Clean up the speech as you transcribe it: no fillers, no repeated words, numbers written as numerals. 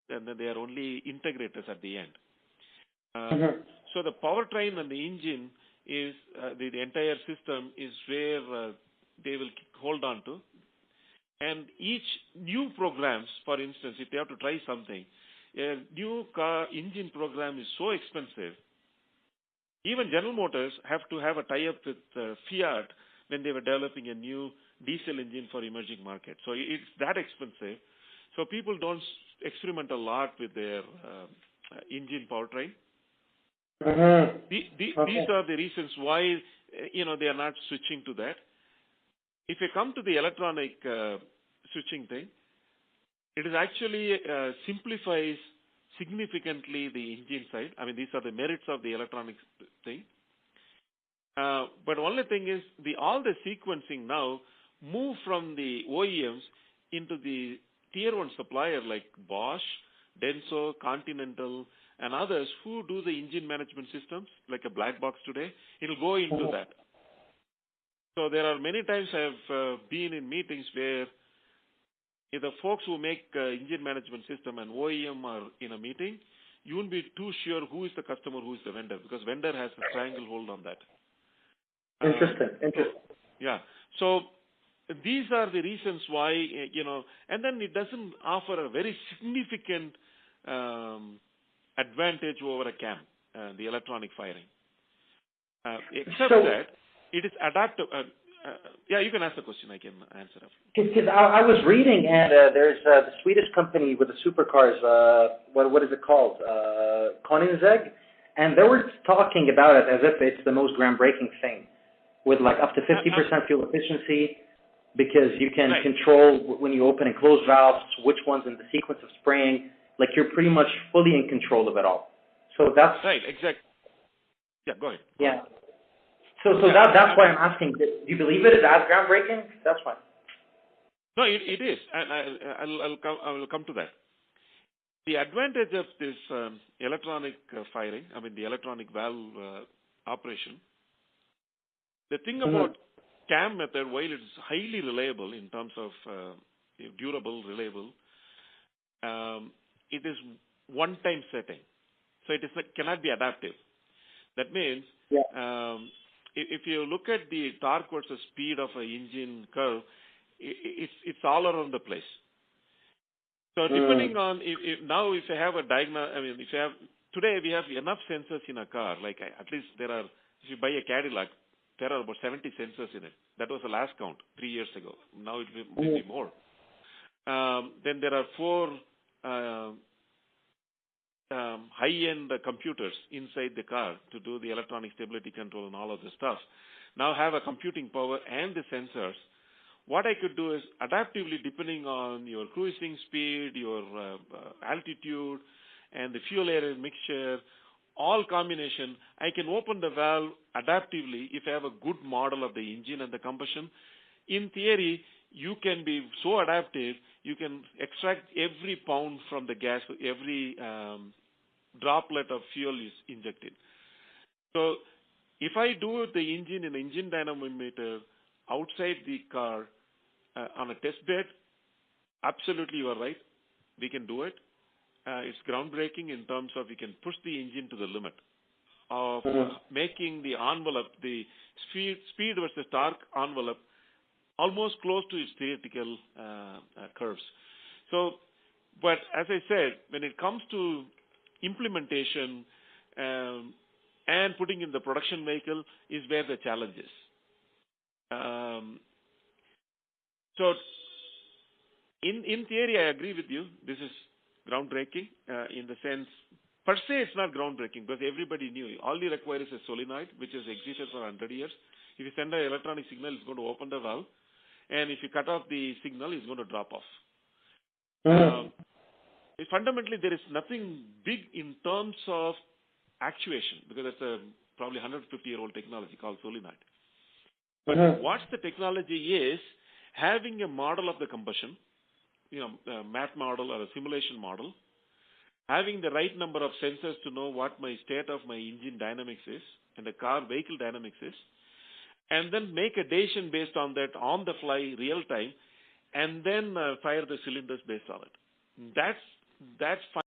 and then they are only integrators at the end. Mm-hmm. So the powertrain and the engine is the entire system is where they will hold on to. And each new programs, for instance, if they have to try something, a new car engine program is so expensive. Even General Motors have to have a tie-up with Fiat when they were developing a new diesel engine for emerging markets. So it's that expensive. So people don't experiment a lot with their engine powertrain. Mm-hmm. These are the reasons why they are not switching to that. If you come to the electronic switching thing, it is actually simplifies significantly the engine side. I mean, these are the merits of the electronic thing. But only thing is, all the sequencing now move from the OEMs into the tier 1 supplier like Bosch, Denso, Continental, and others who do the engine management systems, like a black box today. It will go into that. So there are many times I've been in meetings where if the folks who make engine management system and OEM are in a meeting, you won't be too sure who is the customer, who is the vendor, because vendor has a triangle hold on that. Interesting. Yeah. So these are the reasons why, and then it doesn't offer a very significant advantage over a CAM, the electronic firing. Except that it is adaptive. Yeah, you can ask the question. I can answer it. Because I was reading, and there's the Swedish company with the supercars. What is it called? Koenigsegg, and they were talking about it as if it's the most groundbreaking thing, with like up to 50% fuel efficiency, because you can control when you open and close valves, which ones in the sequence of spraying. Like you're pretty much fully in control of it all. So that's right. Exactly. Yeah, go ahead. Yeah. So that's why I'm asking. Do you believe it is as groundbreaking? That's why. No, it is, and I will come to that. The advantage of this electronic firing, I mean the electronic valve operation. The thing about CAM method, while it is highly reliable in terms of durable, reliable, it is one-time setting, so it is cannot be adaptive. That means. If you look at the torque versus speed of an engine curve, it's all around the place. So depending on if you have a today we have enough sensors in a car. Like at least if you buy a Cadillac, there are about 70 sensors in it. That was the last count 3 years ago. Now it will be more. Then there are 4 high-end computers inside the car to do the electronic stability control and all of the stuff. Now have a computing power and the sensors. What I could do is adaptively, depending on your cruising speed, your altitude, and the fuel air mixture, all combination, I can open the valve adaptively if I have a good model of the engine and the combustion. In theory, you can be so adaptive, you can extract every pound from the gas, every droplet of fuel is injected. So if I do the engine in an engine dynamometer outside the car on a test bed, absolutely you are right. We can do it. It's groundbreaking in terms of we can push the engine to the limit of making the envelope, the speed versus torque envelope, almost close to its theoretical curves. So, but as I said, when it comes to implementation and putting in the production vehicle is where the challenge is. So, in theory, I agree with you. This is groundbreaking in the sense, per se, it's not groundbreaking because everybody knew. All you require is a solenoid, which has existed for 100 years. If you send an electronic signal, it's going to open the valve. And if you cut off the signal, it's going to drop off. Fundamentally, there is nothing big in terms of actuation because it's a probably 150-year-old technology called solenoid. But what the technology is, having a model of the combustion, a math model or a simulation model, having the right number of sensors to know what my state of my engine dynamics is and the car vehicle dynamics is, and then make a decision based on that on the fly, real time, and then fire the cylinders based on it. That's that's fine.